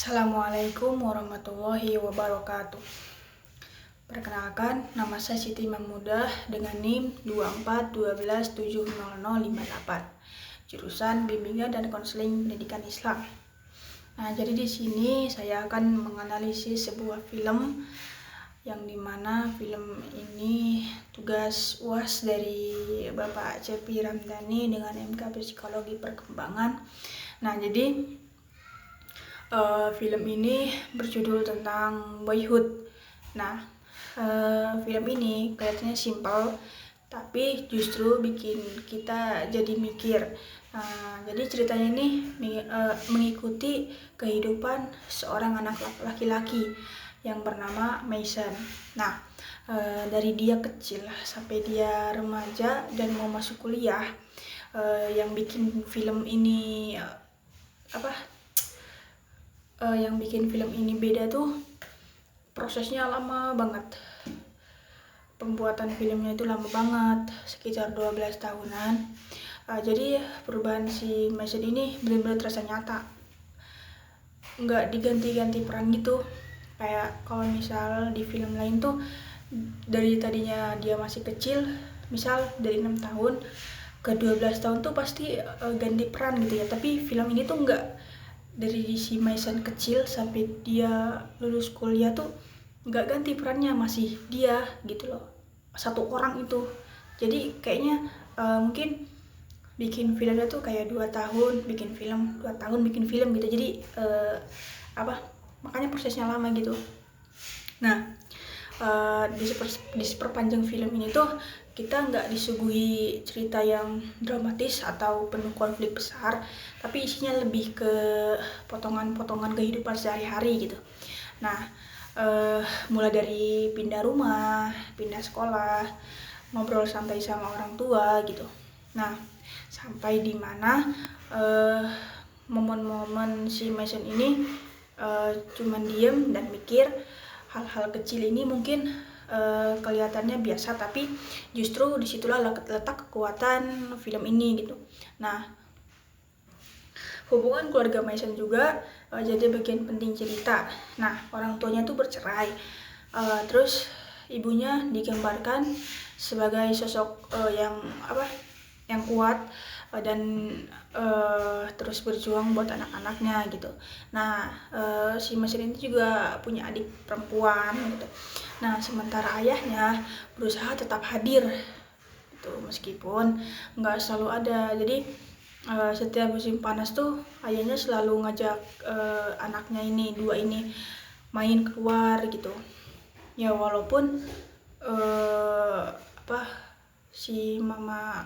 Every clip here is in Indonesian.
Assalamualaikum warahmatullahi wabarakatuh. Perkenalkan, nama saya Siti Mahmudah dengan NIM 2412700058. Jurusan Bimbingan dan Konseling Pendidikan Islam. Nah, jadi di sini saya akan menganalisis sebuah film yang dimana film ini tugas UAS dari Bapak Cepi Ramdhani dengan MK Psikologi Perkembangan. Nah, jadi film ini berjudul tentang boyhood. Nah, film ini kelihatannya simpel, tapi justru bikin kita jadi mikir. Jadi ceritanya ini mengikuti kehidupan seorang anak laki-laki yang bernama Mason. Nah, dari dia kecil sampai dia remaja dan mau masuk kuliah, yang bikin film ini beda tuh prosesnya lama banget. Pembuatan filmnya itu lama banget, sekitar 12 tahunan. Jadi perubahan si Mason ini benar-benar terasa nyata, nggak diganti-ganti peran gitu. Kayak kalau misal di film lain tuh dari tadinya dia masih kecil, misal dari 6 tahun ke 12 tahun tuh pasti ganti peran gitu ya. Tapi film ini tuh nggak, dari si Mason kecil sampai dia lulus kuliah tuh nggak ganti perannya, masih dia gitu loh, satu orang itu. Jadi kayaknya mungkin bikin filmnya tuh kayak 2 tahun bikin film, 2 tahun bikin film gitu. Jadi makanya prosesnya lama gitu. Nah, di seperpanjang film ini tuh kita nggak disuguhi cerita yang dramatis atau penuh konflik besar, tapi isinya lebih ke potongan-potongan kehidupan sehari-hari gitu. Nah, mulai dari pindah rumah, pindah sekolah, ngobrol santai sama orang tua gitu. Nah, sampai di mana momen-momen si Mason ini cuman diem dan mikir. Hal-hal kecil ini mungkin kelihatannya biasa, tapi justru disitulah letak kekuatan film ini gitu. Nah, hubungan keluarga Mason juga jadi bagian penting cerita. Nah, orang tuanya tuh bercerai, terus ibunya digambarkan sebagai sosok yang kuat dan terus berjuang buat anak-anaknya gitu. Nah, si Mason ini juga punya adik perempuan gitu. Nah, sementara ayahnya berusaha tetap hadir gitu, meskipun nggak selalu ada. Jadi setiap musim panas tuh ayahnya selalu ngajak anaknya dua ini main keluar gitu. Ya walaupun si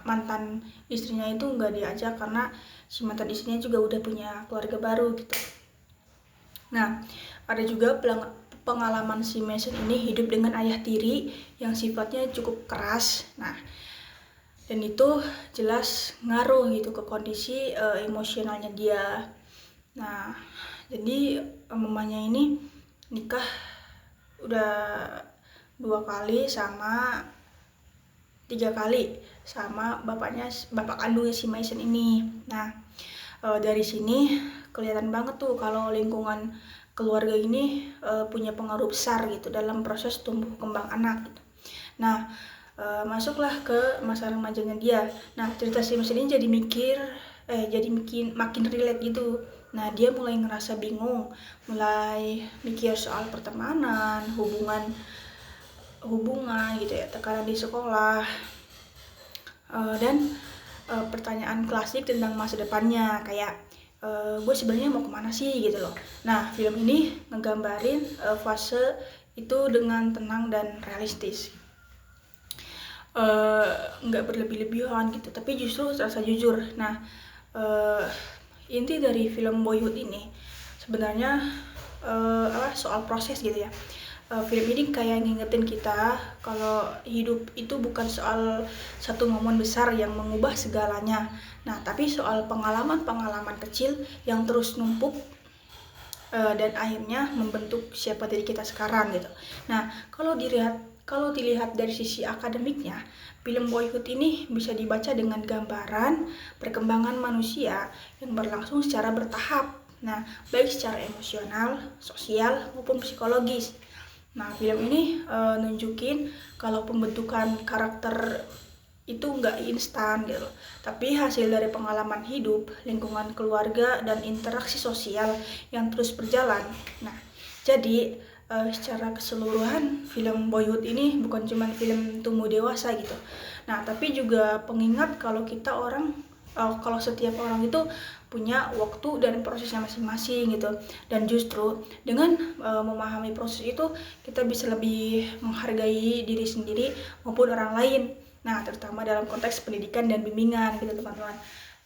mantan istrinya itu nggak diajak karena si mantan istrinya juga udah punya keluarga baru gitu. Nah, ada juga pengalaman si Mason ini hidup dengan ayah tiri yang sifatnya cukup keras. Nah, dan itu jelas ngaruh gitu ke kondisi emosionalnya dia. Nah, jadi mamanya ini nikah udah 2 kali sama 3 kali sama bapak kandungnya si Mason ini. Nah, dari sini kelihatan banget tuh kalau lingkungan keluarga ini punya pengaruh besar gitu dalam proses tumbuh kembang anak gitu. Nah, masuklah ke masa remajanya dia. Nah, cerita si Mason ini jadi makin relate gitu. Nah, dia mulai ngerasa bingung, mulai mikir soal pertemanan, hubungan gitu ya, tekanan di sekolah, dan pertanyaan klasik tentang masa depannya, kayak gue sebenarnya mau kemana sih gitu loh. Nah, film ini ngegambarin fase itu dengan tenang dan realistis, nggak berlebih-lebihan gitu, tapi justru terasa jujur. Nah, inti dari film Boyhood ini sebenarnya soal proses gitu ya. Film ini kayak ngingetin kita kalau hidup itu bukan soal satu momen besar yang mengubah segalanya. Nah, tapi soal pengalaman-pengalaman kecil yang terus numpuk dan akhirnya membentuk siapa diri kita sekarang gitu. Nah, kalau dilihat dari sisi akademiknya, film Boyhood ini bisa dibaca dengan gambaran perkembangan manusia yang berlangsung secara bertahap. Nah, baik secara emosional, sosial, maupun psikologis. Nah, film ini nunjukin kalau pembentukan karakter itu nggak instan gitu, tapi hasil dari pengalaman hidup, lingkungan keluarga, dan interaksi sosial yang terus berjalan. Nah, jadi secara keseluruhan film Boyhood ini bukan cuma film tumbuh dewasa gitu. Nah, tapi juga pengingat kalau kalau setiap orang itu punya waktu dan prosesnya masing-masing gitu. Dan justru dengan memahami proses itu, kita bisa lebih menghargai diri sendiri maupun orang lain. Nah, terutama dalam konteks pendidikan dan bimbingan gitu teman-teman.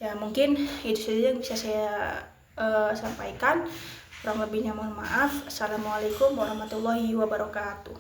Ya, mungkin itu saja yang bisa saya sampaikan. Kurang lebihnya mohon maaf. Assalamualaikum warahmatullahi wabarakatuh.